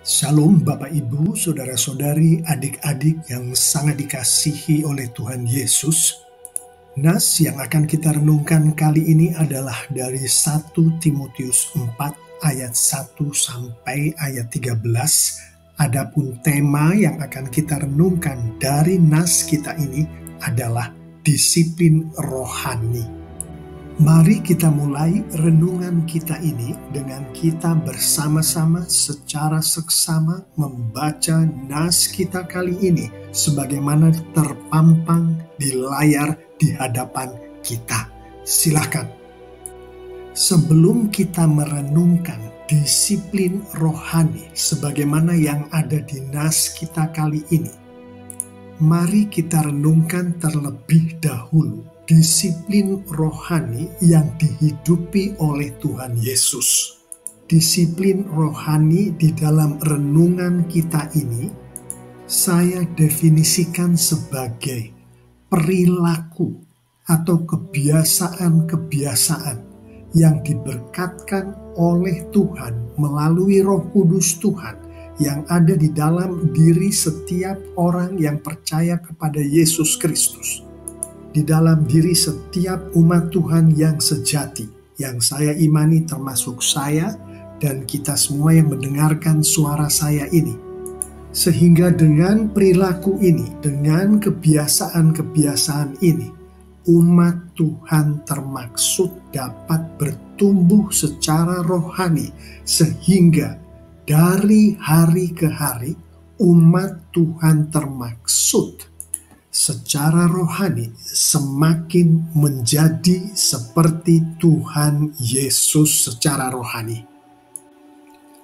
Shalom Bapak Ibu, Saudara-saudari, adik-adik yang sangat dikasihi oleh Tuhan Yesus. Nas yang akan kita renungkan kali ini adalah dari 1 Timotius 4 ayat 1 sampai ayat 13. Adapun tema yang akan kita renungkan dari nas kita ini adalah disiplin rohani. Mari kita mulai renungan kita ini dengan kita bersama-sama secara seksama membaca nas kita kali ini sebagaimana terpampang di layar di hadapan kita. Silakan. Sebelum kita merenungkan disiplin rohani sebagaimana yang ada di nas kita kali ini, mari kita renungkan terlebih dahulu disiplin rohani yang dihidupi oleh Tuhan Yesus. Disiplin rohani di dalam renungan kita ini saya definisikan sebagai perilaku atau kebiasaan-kebiasaan yang diberkatkan oleh Tuhan melalui Roh Kudus Tuhan yang ada di dalam diri setiap orang yang percaya kepada Yesus Kristus. Di dalam diri setiap umat Tuhan yang sejati, yang saya imani termasuk saya dan kita semua yang mendengarkan suara saya ini. Sehingga dengan perilaku ini, dengan kebiasaan-kebiasaan ini, umat Tuhan termaksud dapat bertumbuh secara rohani, sehingga dari hari ke hari umat Tuhan termaksud secara rohani semakin menjadi seperti Tuhan Yesus secara rohani.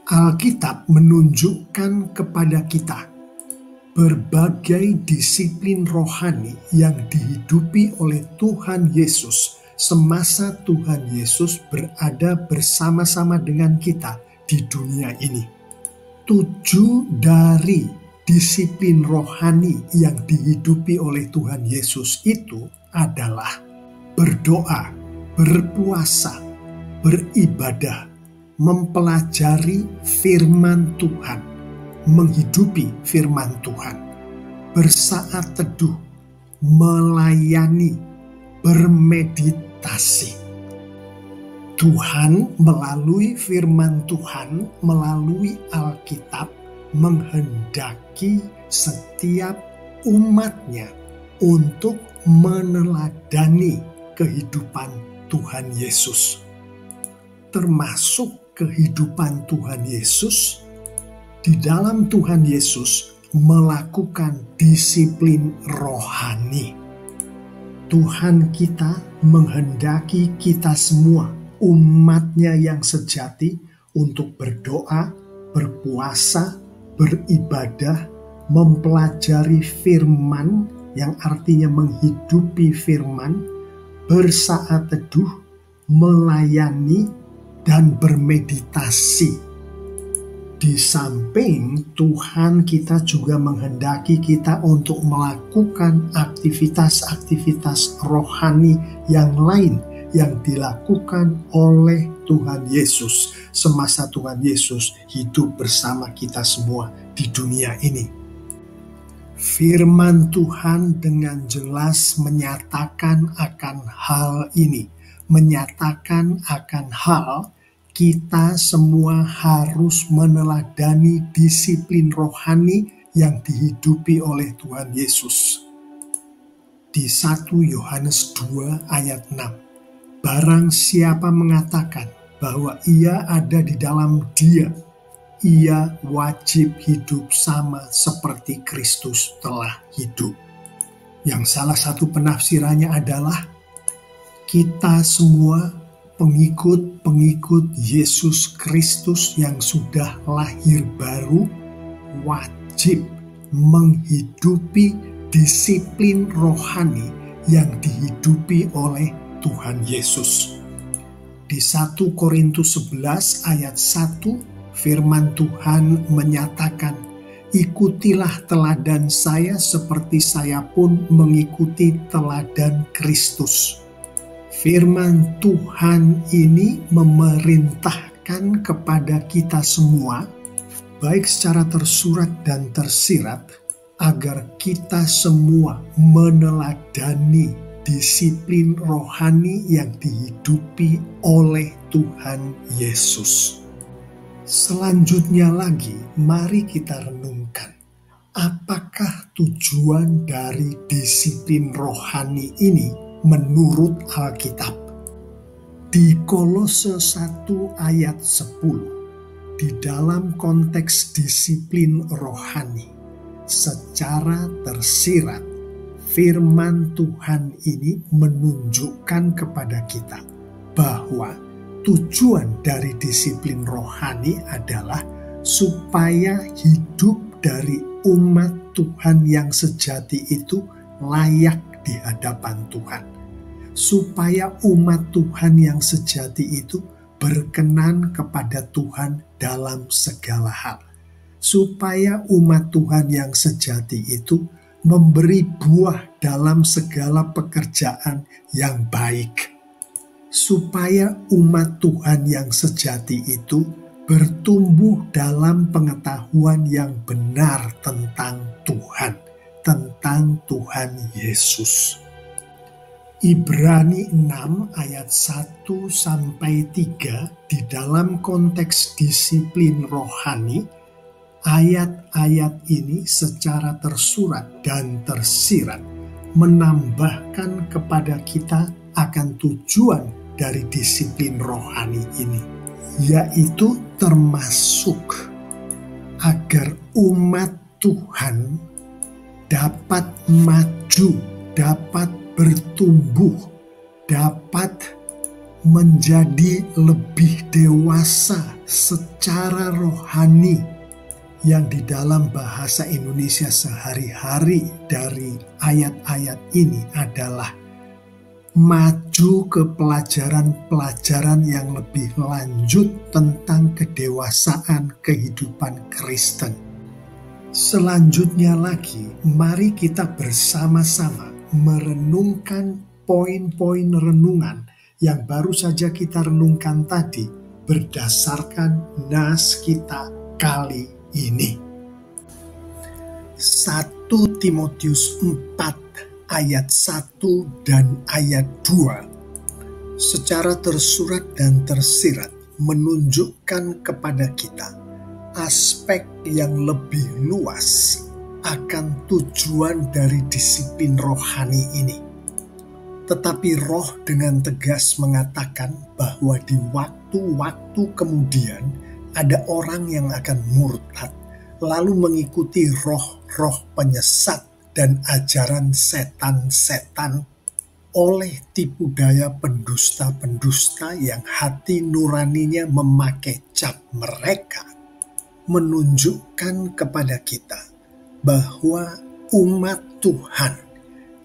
Alkitab menunjukkan kepada kita berbagai disiplin rohani yang dihidupi oleh Tuhan Yesus semasa Tuhan Yesus berada bersama-sama dengan kita di dunia ini. 7 dari disiplin rohani yang dihidupi oleh Tuhan Yesus itu adalah berdoa, berpuasa, beribadah, mempelajari firman Tuhan, menghidupi firman Tuhan, bersaat teduh, melayani, bermeditasi. Tuhan melalui firman Tuhan, melalui Alkitab, menghendaki setiap umatnya untuk meneladani kehidupan Tuhan Yesus. Termasuk kehidupan Tuhan Yesus, di dalam Tuhan Yesus melakukan disiplin rohani. Tuhan kita menghendaki kita semua, umatnya yang sejati, untuk berdoa, berpuasa, beribadah, mempelajari firman yang artinya menghidupi firman, bersaat teduh, melayani, dan bermeditasi. Di samping Tuhan kita juga menghendaki kita untuk melakukan aktivitas-aktivitas rohani yang lain yang dilakukan oleh Tuhan Yesus semasa Tuhan Yesus hidup bersama kita semua di dunia ini. Firman Tuhan dengan jelas menyatakan akan hal ini, menyatakan akan hal kita semua harus meneladani disiplin rohani yang dihidupi oleh Tuhan Yesus. Di 1 Yohanes 2 ayat 6. Barang siapa mengatakan bahwa ia ada di dalam Dia, ia wajib hidup sama seperti Kristus telah hidup. Yang salah satu penafsirannya adalah kita semua pengikut-pengikut Yesus Kristus yang sudah lahir baru wajib menghidupi disiplin rohani yang dihidupi oleh Tuhan Yesus. Di 1 Korintus 11 ayat 1 firman Tuhan menyatakan, ikutilah teladan saya seperti saya pun mengikuti teladan Kristus. Firman Tuhan ini memerintahkan kepada kita semua baik secara tersurat dan tersirat, agar kita semua meneladani disiplin rohani yang dihidupi oleh Tuhan Yesus. Selanjutnya lagi, mari kita renungkan, apakah tujuan dari disiplin rohani ini menurut Alkitab? Di Kolose 1 ayat 10, di dalam konteks disiplin rohani, secara tersirat, firman Tuhan ini menunjukkan kepada kita bahwa tujuan dari disiplin rohani adalah supaya hidup dari umat Tuhan yang sejati itu layak di hadapan Tuhan. Supaya umat Tuhan yang sejati itu berkenan kepada Tuhan dalam segala hal. Supaya umat Tuhan yang sejati itu memberi buah dalam segala pekerjaan yang baik. Supaya umat Tuhan yang sejati itu bertumbuh dalam pengetahuan yang benar tentang Tuhan, tentang Tuhan Yesus. Ibrani 6 ayat 1-3 di dalam konteks disiplin rohani, ayat-ayat ini secara tersurat dan tersirat menambahkan kepada kita akan tujuan dari disiplin rohani ini, yaitu termasuk agar umat Tuhan dapat maju, dapat bertumbuh, dapat menjadi lebih dewasa secara rohani, yang di dalam bahasa Indonesia sehari-hari dari ayat-ayat ini adalah maju ke pelajaran-pelajaran yang lebih lanjut tentang kedewasaan kehidupan Kristen. Selanjutnya lagi, mari kita bersama-sama merenungkan poin-poin renungan yang baru saja kita renungkan tadi berdasarkan nas kita kali ini. 1 Timotius 4 ayat 1 dan ayat 2 secara tersurat dan tersirat menunjukkan kepada kita aspek yang lebih luas akan tujuan dari disiplin rohani ini. Tetapi Roh dengan tegas mengatakan bahwa di waktu-waktu kemudian ada orang yang akan murtad, lalu mengikuti roh-roh penyesat dan ajaran setan-setan oleh tipu daya pendusta-pendusta yang hati nuraninya memakai cap mereka, menunjukkan kepada kita bahwa umat Tuhan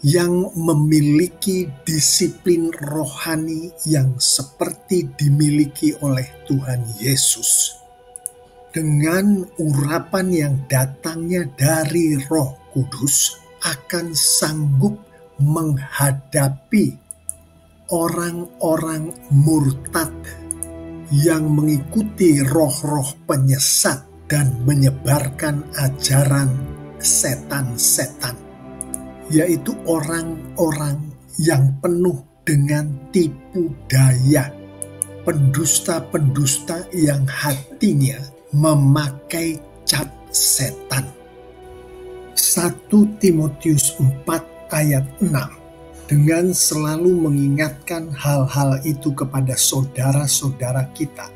yang memiliki disiplin rohani yang seperti dimiliki oleh Tuhan Yesus, dengan urapan yang datangnya dari Roh Kudus, akan sanggup menghadapi orang-orang murtad yang mengikuti roh-roh penyesat dan menyebarkan ajaran setan-setan, yaitu orang-orang yang penuh dengan tipu daya, pendusta-pendusta yang hatinya memakai cap setan. 1 Timotius 4 ayat 6 dengan selalu mengingatkan hal-hal itu kepada saudara-saudara kita,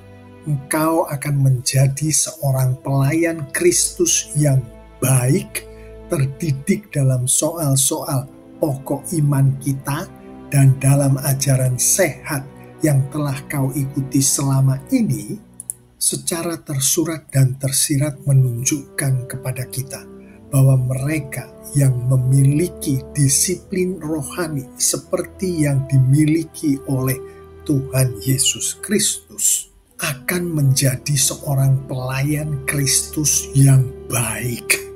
engkau akan menjadi seorang pelayan Kristus yang baik, terdidik dalam soal-soal pokok iman kita dan dalam ajaran sehat yang telah kau ikuti selama ini, secara tersurat dan tersirat menunjukkan kepada kita bahwa mereka yang memiliki disiplin rohani seperti yang dimiliki oleh Tuhan Yesus Kristus akan menjadi seorang pelayan Kristus yang baik.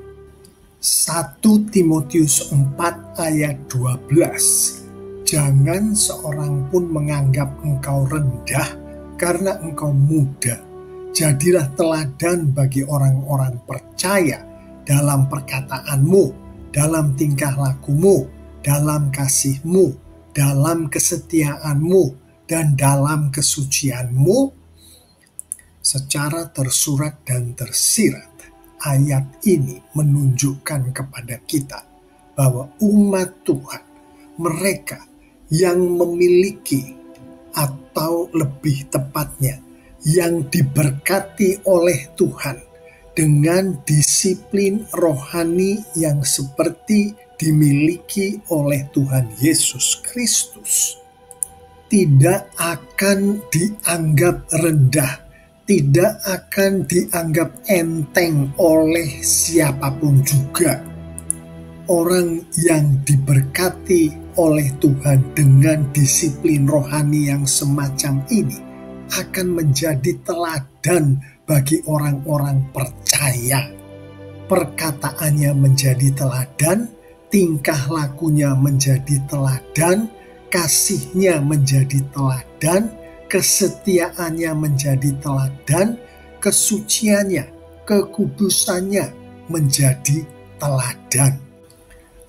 1 Timotius 4 ayat 12. Jangan seorang pun menganggap engkau rendah karena engkau muda, Jadilah teladan bagi orang-orang percaya dalam perkataanmu, dalam tingkah lakumu, dalam kasihmu, dalam kesetiaanmu, dan dalam kesucianmu. Secara tersurat dan tersirat, ayat ini menunjukkan kepada kita bahwa umat Tuhan, mereka yang memiliki, atau lebih tepatnya yang diberkati oleh Tuhan dengan disiplin rohani yang seperti dimiliki oleh Tuhan Yesus Kristus, tidak akan dianggap rendah, tidak akan dianggap enteng oleh siapapun juga. Orang yang diberkati oleh Tuhan dengan disiplin rohani yang semacam ini akan menjadi teladan bagi orang-orang percaya. Perkataannya menjadi teladan, tingkah lakunya menjadi teladan, kasihnya menjadi teladan, kesetiaannya menjadi teladan, kesuciannya, kekudusannya menjadi teladan.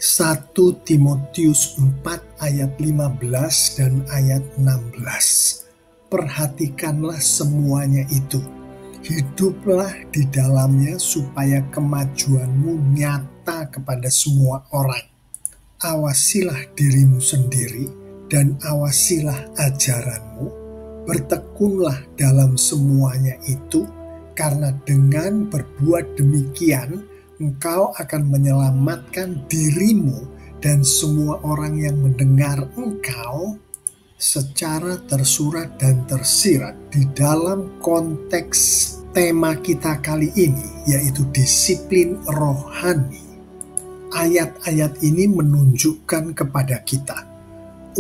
1 Timotius 4 ayat 15 dan ayat 16. Perhatikanlah semuanya itu. Hiduplah di dalamnya supaya kemajuanmu nyata kepada semua orang. Awasilah dirimu sendiri dan awasilah ajaranmu. Bertekunlah dalam semuanya itu, karena dengan berbuat demikian, engkau akan menyelamatkan dirimu dan semua orang yang mendengar engkau. Secara tersurat dan tersirat di dalam konteks tema kita kali ini, yaitu disiplin rohani. Ayat-ayat ini menunjukkan kepada kita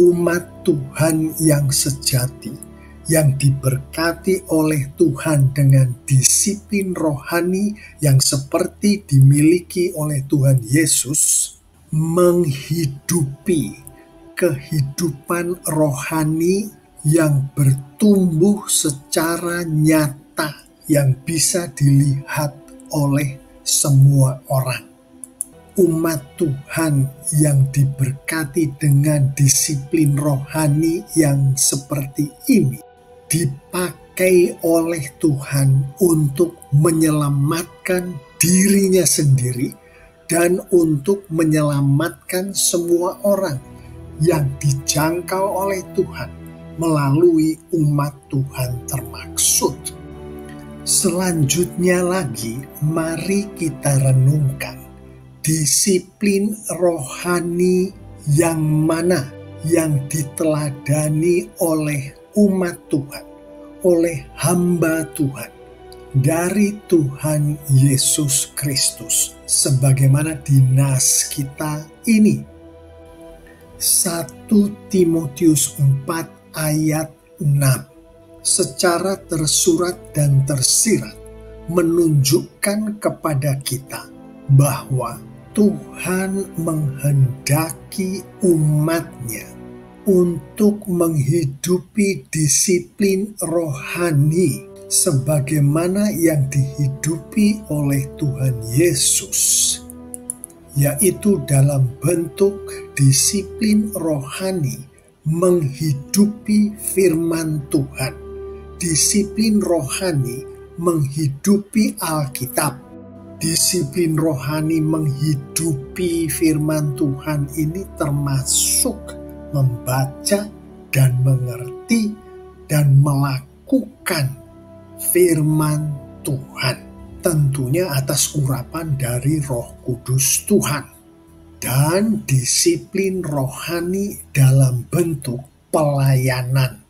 umat Tuhan yang sejati, yang diberkati oleh Tuhan dengan disiplin rohani yang seperti dimiliki oleh Tuhan Yesus, menghidupi kehidupan rohani yang bertumbuh secara nyata, yang bisa dilihat oleh semua orang. Umat Tuhan yang diberkati dengan disiplin rohani yang seperti ini dipakai oleh Tuhan untuk menyelamatkan dirinya sendiri dan untuk menyelamatkan semua orang yang dijangkau oleh Tuhan melalui umat Tuhan termaksud. Selanjutnya lagi, mari kita renungkan disiplin rohani yang mana yang diteladani oleh umat Tuhan, oleh hamba Tuhan, dari Tuhan Yesus Kristus, sebagaimana di nas kita ini. 1 Timotius 4 ayat 6 secara tersurat dan tersirat menunjukkan kepada kita bahwa Tuhan menghendaki umatnya untuk menghidupi disiplin rohani sebagaimana yang dihidupi oleh Tuhan Yesus, yaitu dalam bentuk disiplin rohani menghidupi firman Tuhan, disiplin rohani menghidupi Alkitab, disiplin rohani menghidupi firman Tuhan ini termasuk membaca dan mengerti dan melakukan firman Tuhan. Tentunya atas urapan dari Roh Kudus Tuhan. Dan disiplin rohani dalam bentuk pelayanan,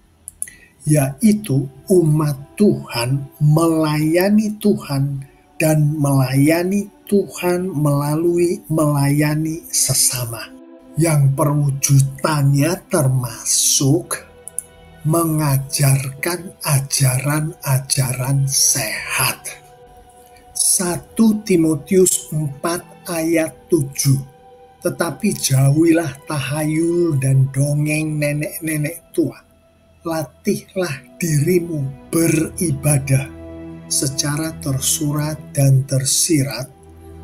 yaitu umat Tuhan melayani Tuhan dan melayani Tuhan melayani sesama, yang perwujudannya termasuk mengajarkan ajaran-ajaran sehat. 1 Timotius 4 ayat 7. Tetapi jauhilah tahayul dan dongeng nenek-nenek tua. Latihlah dirimu beribadah, secara tersurat dan tersirat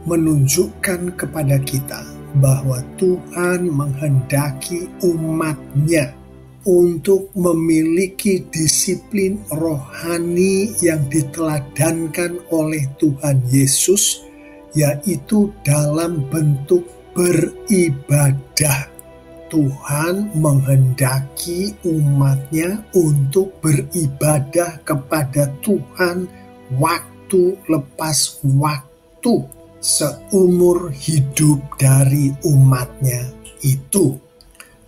menunjukkan kepada kita bahwa Tuhan menghendaki umat-Nya untuk memiliki disiplin rohani yang diteladankan oleh Tuhan Yesus, yaitu dalam bentuk beribadah. Tuhan menghendaki umat-Nya untuk beribadah kepada Tuhan waktu lepas waktu seumur hidup dari umat-Nya itu.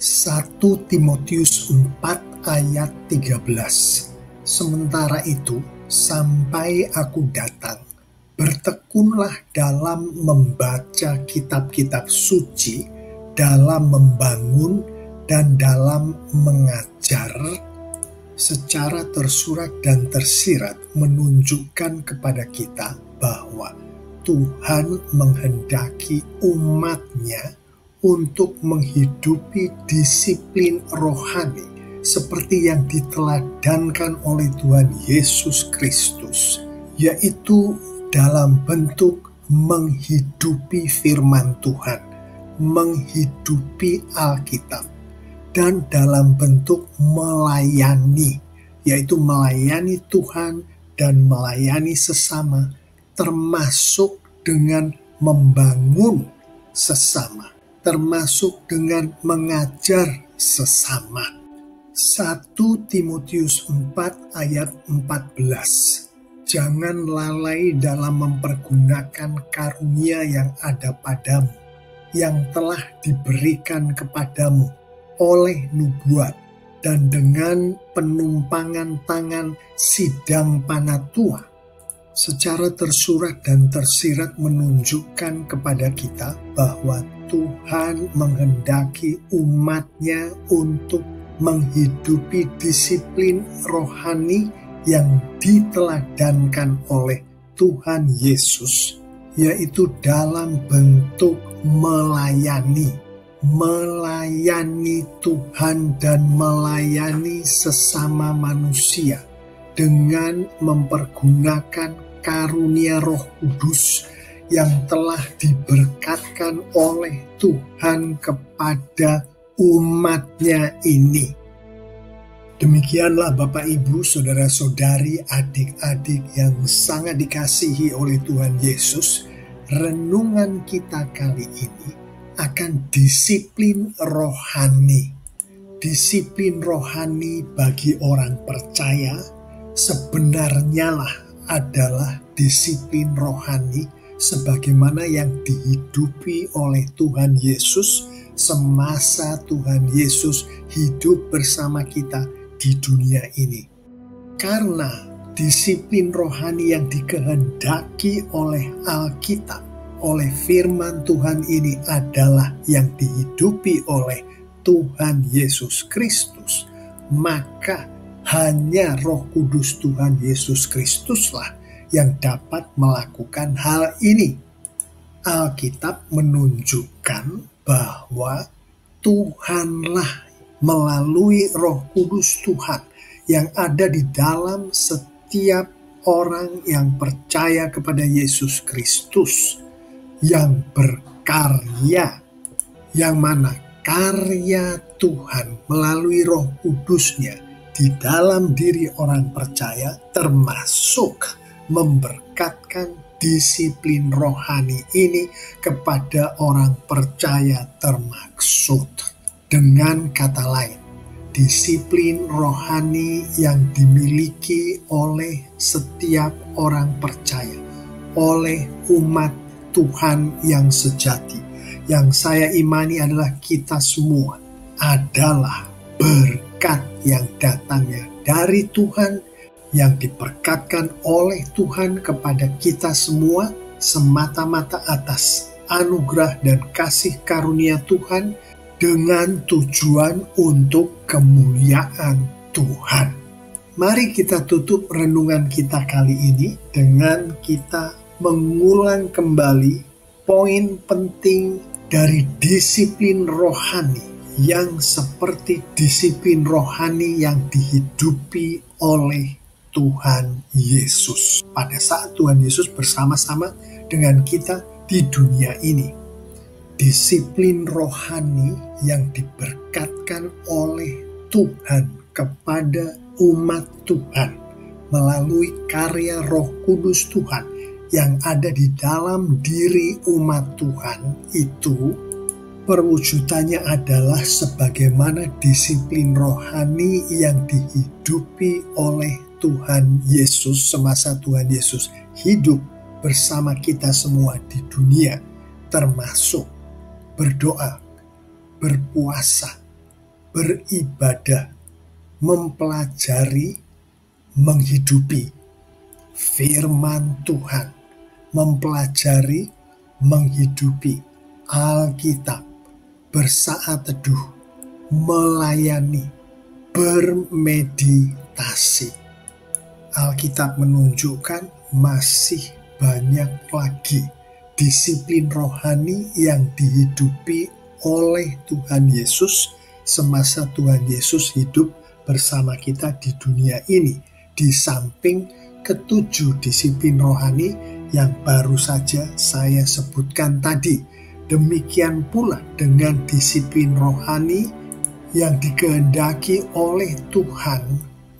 1 Timotius 4 ayat 13. Sementara itu, sampai aku datang, bertekunlah dalam membaca kitab-kitab suci, dalam membangun dan dalam mengajar secara tersurat dan tersirat menunjukkan kepada kita bahwa Tuhan menghendaki umat-Nya untuk menghidupi disiplin rohani seperti yang diteladankan oleh Tuhan Yesus Kristus, yaitu dalam bentuk menghidupi firman Tuhan, menghidupi Alkitab, dan dalam bentuk melayani, yaitu melayani Tuhan dan melayani sesama, termasuk dengan membangun sesama, termasuk dengan mengajar sesama. 1 Timotius 4 ayat 14. Jangan lalai dalam mempergunakan karunia yang ada padamu, yang telah diberikan kepadamu oleh nubuat dan dengan penumpangan tangan sidang panatua, secara tersurat dan tersirat menunjukkan kepada kita bahwa Tuhan menghendaki umat-Nya untuk menghidupi disiplin rohani yang diteladankan oleh Tuhan Yesus, yaitu dalam bentuk melayani Tuhan dan melayani sesama manusia dengan mempergunakan karunia Roh Kudus yang telah diberkatkan oleh Tuhan kepada umat-Nya ini. Demikianlah Bapak Ibu, Saudara-saudari, adik-adik yang sangat dikasihi oleh Tuhan Yesus, renungan kita kali ini akan disiplin rohani. Disiplin rohani bagi orang percaya sebenarnya lah adalah disiplin rohani sebagaimana yang dihidupi oleh Tuhan Yesus semasa Tuhan Yesus hidup bersama kita di dunia ini. Karena disiplin rohani yang dikehendaki oleh Alkitab, oleh firman Tuhan ini adalah yang dihidupi oleh Tuhan Yesus Kristus, maka hanya Roh Kudus Tuhan Yesus Kristuslah yang dapat melakukan hal ini. Alkitab menunjukkan bahwa Tuhanlah melalui Roh Kudus Tuhan yang ada di dalam setiap orang yang percaya kepada Yesus Kristus yang berkarya, yang mana karya Tuhan melalui Roh Kudus-Nya di dalam diri orang percaya termasuk memberkatkan disiplin rohani ini kepada orang percaya termaksud. Dengan kata lain, disiplin rohani yang dimiliki oleh setiap orang percaya, oleh umat Tuhan yang sejati, yang saya imani adalah kita semua, adalah berkat yang datangnya dari Tuhan, yang diberkatkan oleh Tuhan kepada kita semua semata-mata atas anugerah dan kasih karunia Tuhan dengan tujuan untuk kemuliaan Tuhan. Mari kita tutup renungan kita kali ini dengan kita mengulang kembali poin penting dari disiplin rohani yang seperti disiplin rohani yang dihidupi oleh Tuhan Yesus. Pada saat Tuhan Yesus bersama-sama dengan kita di dunia ini. Disiplin rohani yang diberkatkan oleh Tuhan kepada umat Tuhan melalui karya Roh Kudus Tuhan yang ada di dalam diri umat Tuhan itu, perwujudannya adalah sebagaimana disiplin rohani yang dihidupi oleh Tuhan Yesus semasa Tuhan Yesus hidup bersama kita semua di dunia, termasuk berdoa, berpuasa, beribadah, mempelajari, menghidupi firman Tuhan, mempelajari, menghidupi Alkitab, bersaat teduh, melayani, bermeditasi. Alkitab menunjukkan masih banyak lagi disiplin rohani yang dihidupi oleh Tuhan Yesus semasa Tuhan Yesus hidup bersama kita di dunia ini, di samping ketujuh disiplin rohani yang baru saja saya sebutkan tadi. Demikian pula dengan disiplin rohani yang dikehendaki oleh Tuhan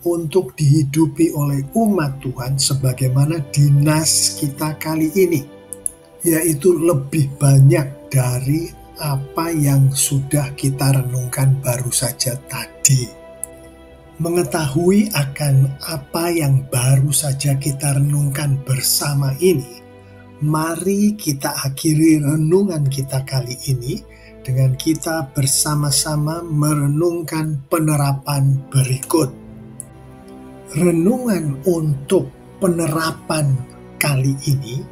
untuk dihidupi oleh umat Tuhan sebagaimana dinas kita kali ini, yaitu lebih banyak dari apa yang sudah kita renungkan baru saja tadi. Mengetahui akan apa yang baru saja kita renungkan bersama ini, mari kita akhiri renungan kita kali ini dengan kita bersama-sama merenungkan penerapan berikut. Renungan untuk penerapan kali ini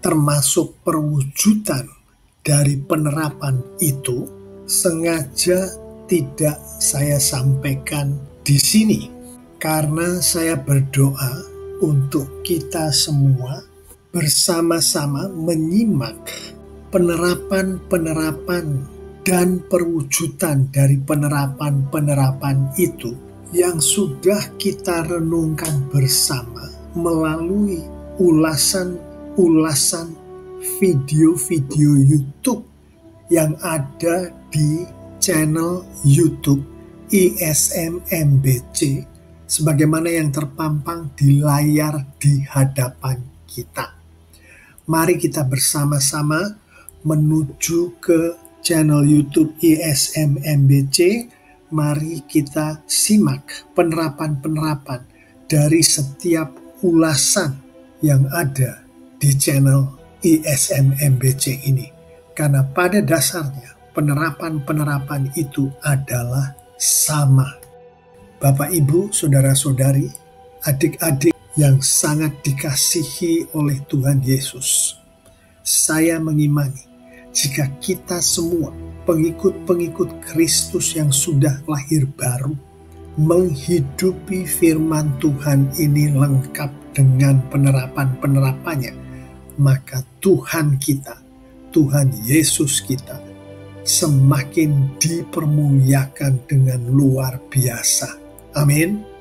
termasuk perwujudan dari penerapan itu sengaja tidak saya sampaikan di sini karena saya berdoa untuk kita semua bersama-sama menyimak penerapan-penerapan dan perwujudan dari penerapan-penerapan itu yang sudah kita renungkan bersama melalui ulasan-ulasan video-video YouTube yang ada di channel YouTube ISM MBC sebagaimana yang terpampang di layar di hadapan kita. Mari kita bersama-sama menuju ke channel YouTube ISM MBC. Mari kita simak penerapan-penerapan dari setiap ulasan yang ada di channel ISM MBC ini. Karena pada dasarnya penerapan-penerapan itu adalah sama. Bapak, Ibu, saudara-saudari, adik-adik yang sangat dikasihi oleh Tuhan Yesus. Saya mengimani jika kita semua pengikut-pengikut Kristus yang sudah lahir baru menghidupi firman Tuhan ini lengkap dengan penerapan-penerapannya, maka Tuhan kita, Tuhan Yesus kita semakin dipermuliakan dengan luar biasa. Amin.